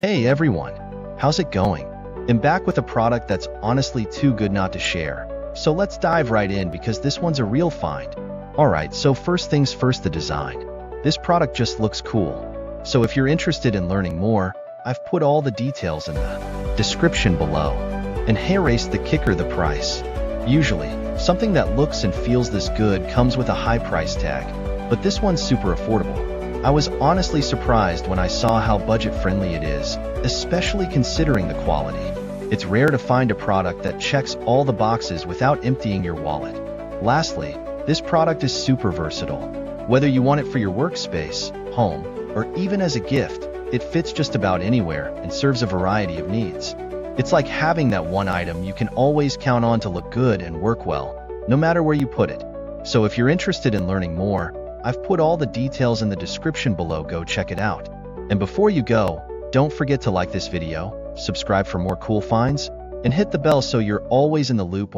Hey everyone, how's it going? I'm back with a product that's honestly too good not to share. So let's dive right in because this one's a real find. Alright, so first things first, the design. This product just looks cool. So if you're interested in learning more, I've put all the details in the description below. And hey, race the kicker, the price. Usually, something that looks and feels this good comes with a high price tag, but this one's super affordable. I was honestly surprised when I saw how budget-friendly it is, especially considering the quality. It's rare to find a product that checks all the boxes without emptying your wallet. Lastly, this product is super versatile. Whether you want it for your workspace, home, or even as a gift, it fits just about anywhere and serves a variety of needs. It's like having that one item you can always count on to look good and work well, no matter where you put it. So if you're interested in learning more, I've put all the details in the description below, go check it out. And before you go, don't forget to like this video, subscribe for more cool finds, and hit the bell so you're always in the loop